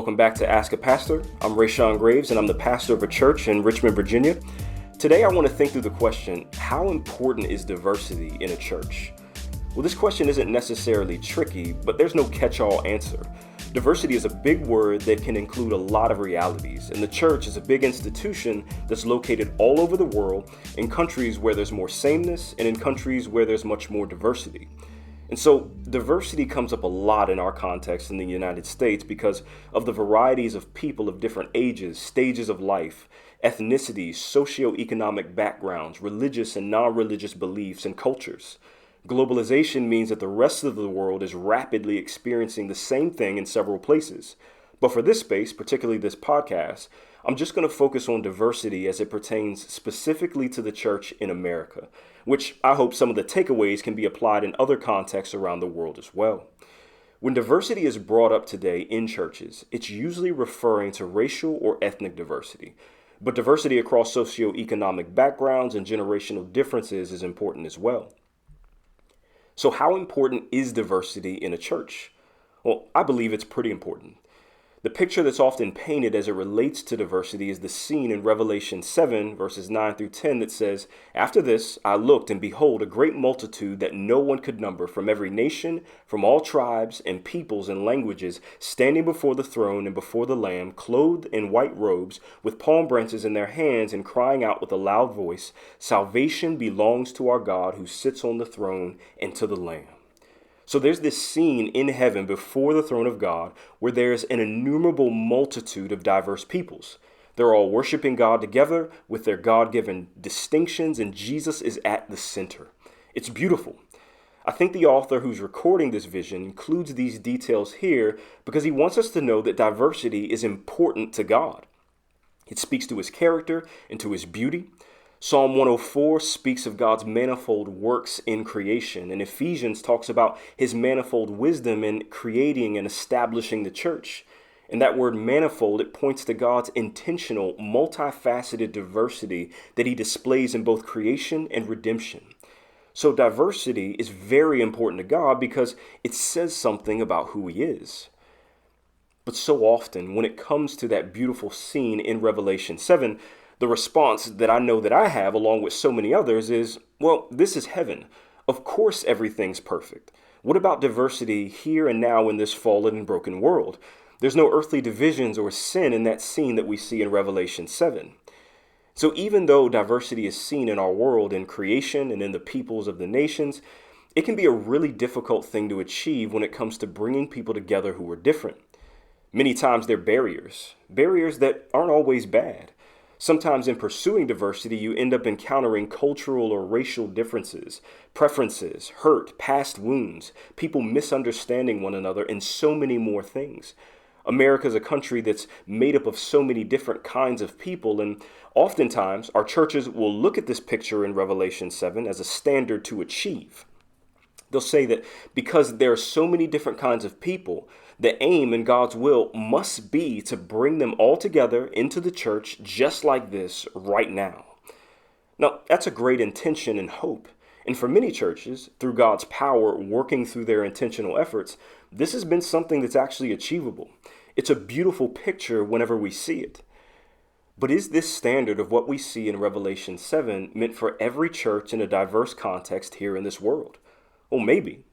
welcome back to Ask a Pastor. I'm Rayshawn Graves, and I'm the pastor of a church in Richmond, Virginia. Today, I want to think through the question, how important is diversity in a church? Well, this question isn't necessarily tricky, but there's no catch-all answer. Diversity is a big word that can include a lot of realities, and the church is a big institution that's located all over the world in countries where there's more sameness and in countries where there's much more diversity. And so diversity comes up a lot in our context in the United States because of the varieties of people of different ages, stages of life, ethnicities, socioeconomic backgrounds, religious and non-religious beliefs, and cultures. Globalization means that the rest of the world is rapidly experiencing the same thing in several places. But for this space, particularly this podcast, I'm just going to focus on diversity as it pertains specifically to the church in America, which I hope some of the takeaways can be applied in other contexts around the world as well. When diversity is brought up today in churches, it's usually referring to racial or ethnic diversity. But diversity across socioeconomic backgrounds and generational differences is important as well. So how important is diversity in a church? Well, I believe it's pretty important. The picture that's often painted as it relates to diversity is the scene in Revelation 7, verses 9 through 10 that says, "After this, I looked, and behold, a great multitude that no one could number, from every nation, from all tribes and peoples and languages, standing before the throne and before the Lamb, clothed in white robes, with palm branches in their hands, and crying out with a loud voice, 'Salvation belongs to our God who sits on the throne and to the Lamb.'" So there's this scene in heaven before the throne of God where there's an innumerable multitude of diverse peoples. They're all worshiping God together with their God-given distinctions, and Jesus is at the center. It's beautiful. I think the author who's recording this vision includes these details here because he wants us to know that diversity is important to God. It speaks to his character and to his beauty. Psalm 104 speaks of God's manifold works in creation, and Ephesians talks about his manifold wisdom in creating and establishing the church. And that word manifold, it points to God's intentional, multifaceted diversity that he displays in both creation and redemption. So diversity is very important to God because it says something about who he is. But so often, when it comes to that beautiful scene in Revelation 7, the response that I know that I have, along with so many others, is, well, this is heaven. Of course everything's perfect. What about diversity here and now in this fallen and broken world? There's no earthly divisions or sin in that scene that we see in Revelation 7. So even though diversity is seen in our world, in creation, and in the peoples of the nations, it can be a really difficult thing to achieve when it comes to bringing people together who are different. Many times they're barriers that aren't always bad. Sometimes in pursuing diversity, you end up encountering cultural or racial differences, preferences, hurt, past wounds, people misunderstanding one another, and so many more things. America is a country that's made up of so many different kinds of people, and oftentimes our churches will look at this picture in Revelation 7 as a standard to achieve. They'll say that because there are so many different kinds of people, the aim in God's will must be to bring them all together into the church just like this right now. Now, that's a great intention and hope. And for many churches, through God's power working through their intentional efforts, this has been something that's actually achievable. It's a beautiful picture whenever we see it. But is this standard of what we see in Revelation 7 meant for every church in a diverse context here in this world? Well, maybe,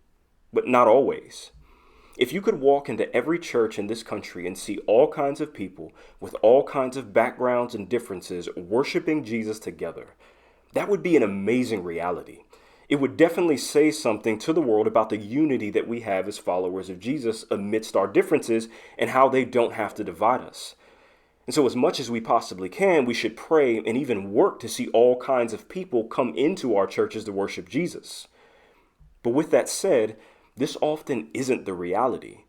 but not always. If you could walk into every church in this country and see all kinds of people with all kinds of backgrounds and differences worshiping Jesus together, that would be an amazing reality. It would definitely say something to the world about the unity that we have as followers of Jesus amidst our differences and how they don't have to divide us. And so as much as we possibly can, we should pray and even work to see all kinds of people come into our churches to worship Jesus. But with that said, this often isn't the reality.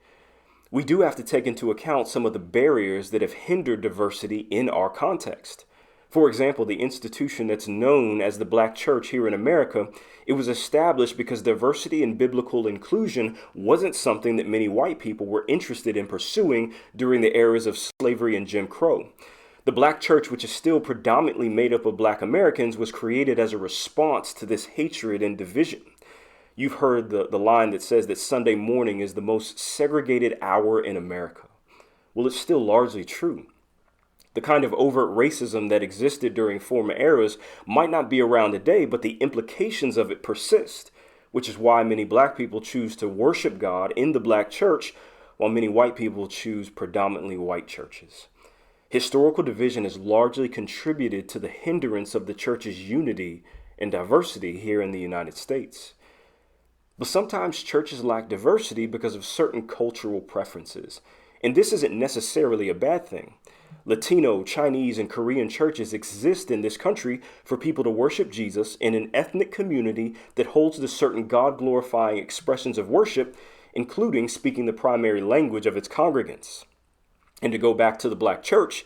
We do have to take into account some of the barriers that have hindered diversity in our context. For example, the institution that's known as the Black Church here in America, it was established because diversity and biblical inclusion wasn't something that many white people were interested in pursuing during the eras of slavery and Jim Crow. The Black Church, which is still predominantly made up of Black Americans, was created as a response to this hatred and division. You've heard the line that says that Sunday morning is the most segregated hour in America. well, it's still largely true. The kind of overt racism that existed during former eras might not be around today, but the implications of it persist, which is why many black people choose to worship God in the black church, while many white people choose predominantly white churches. Historical division has largely contributed to the hindrance of the church's unity and diversity here in the United States. But sometimes churches lack diversity because of certain cultural preferences, and this isn't necessarily a bad thing. Latino, Chinese, and Korean churches exist in this country for people to worship Jesus in an ethnic community that holds to certain God-glorifying expressions of worship, including speaking the primary language of its congregants. And to go back to the black church,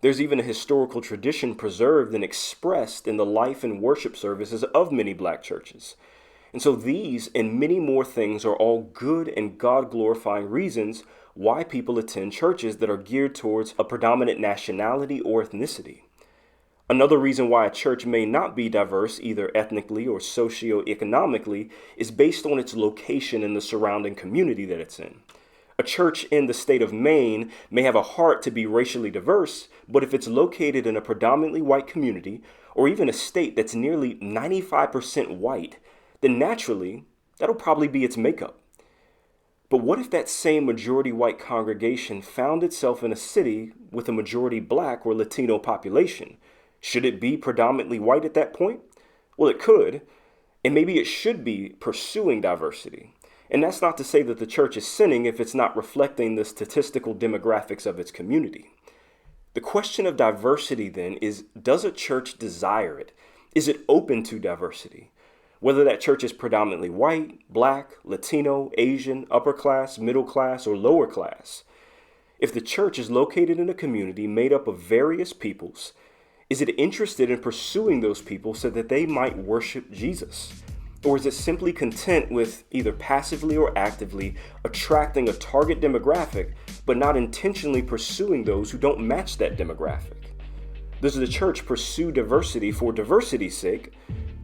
there's even a historical tradition preserved and expressed in the life and worship services of many black churches. And so these and many more things are all good and God-glorifying reasons why people attend churches that are geared towards a predominant nationality or ethnicity. Another reason why a church may not be diverse, either ethnically or socioeconomically, is based on its location in the surrounding community that it's in. A church in the state of Maine may have a heart to be racially diverse, but if it's located in a predominantly white community, or even a state that's nearly 95% white, then naturally, that'll probably be its makeup. But what if that same majority white congregation found itself in a city with a majority black or Latino population? Should it be predominantly white at that point? Well, it could, and maybe it should be pursuing diversity. And that's not to say that the church is sinning if it's not reflecting the statistical demographics of its community. The question of diversity then is, does a church desire it? Is it open to diversity? Whether that church is predominantly white, black, Latino, Asian, upper class, middle class, or lower class. If the church is located in a community made up of various peoples, is it interested in pursuing those people so that they might worship Jesus? Or is it simply content with either passively or actively attracting a target demographic, but not intentionally pursuing those who don't match that demographic? Does the church pursue diversity for diversity's sake,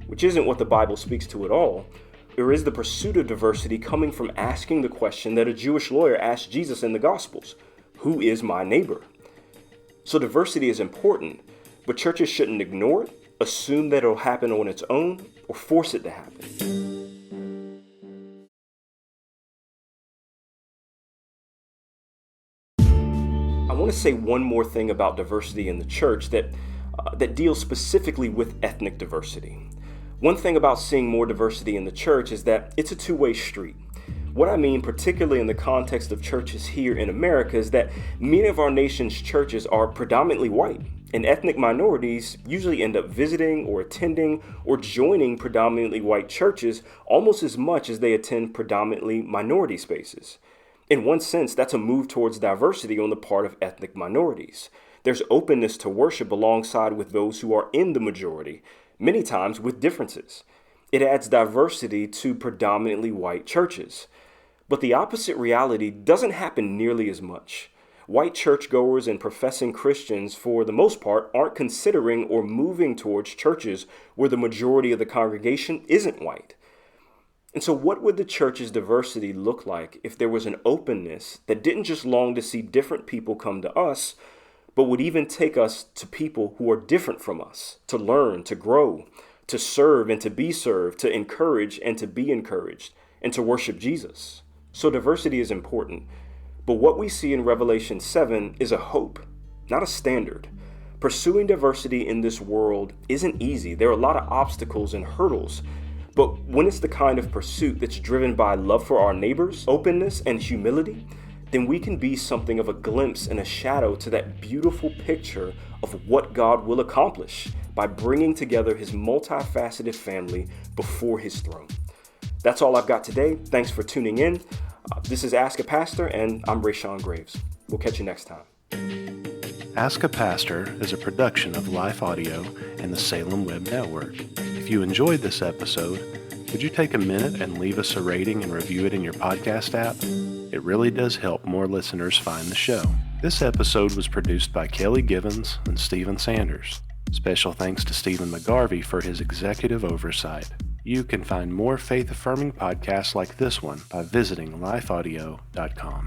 which isn't what the Bible speaks to at all? Or is the pursuit of diversity coming from asking the question that a Jewish lawyer asked Jesus in the Gospels, who is my neighbor? So diversity is important, but churches shouldn't ignore it, assume that it'll happen on its own, or force it to happen. I want to say one more thing about diversity in the church that deals specifically with ethnic diversity. One thing about seeing more diversity in the church is that it's a two-way street. What I mean, particularly in the context of churches here in America, is that many of our nation's churches are predominantly white, and ethnic minorities usually end up visiting or attending or joining predominantly white churches almost as much as they attend predominantly minority spaces. In one sense, that's a move towards diversity on the part of ethnic minorities. There's openness to worship alongside with those who are in the majority, many times with differences. It adds diversity to predominantly white churches. But the opposite reality doesn't happen nearly as much. White churchgoers and professing Christians, for the most part, aren't considering or moving towards churches where the majority of the congregation isn't white. And so what would the church's diversity look like if there was an openness that didn't just long to see different people come to us, but would even take us to people who are different from us, to learn, to grow, to serve and to be served, to encourage and to be encouraged, and to worship Jesus? So diversity is important. But what we see in Revelation 7 is a hope, not a standard. Pursuing diversity in this world isn't easy. There are a lot of obstacles and hurdles. But when it's the kind of pursuit that's driven by love for our neighbors, openness, and humility, then we can be something of a glimpse and a shadow to that beautiful picture of what God will accomplish by bringing together his multifaceted family before his throne. That's all I've got today. Thanks for tuning in. This is Ask a Pastor, and I'm Rayshawn Graves. We'll catch you next time. Ask a Pastor is a production of Life Audio and the Salem Web Network. If you enjoyed this episode, would you take a minute and leave us a rating and review it in your podcast app? It really does help more listeners find the show. This episode was produced by Kelly Givens and Stephen Sanders. Special thanks to Stephen McGarvey for his executive oversight. You can find more faith-affirming podcasts like this one by visiting lifeaudio.com.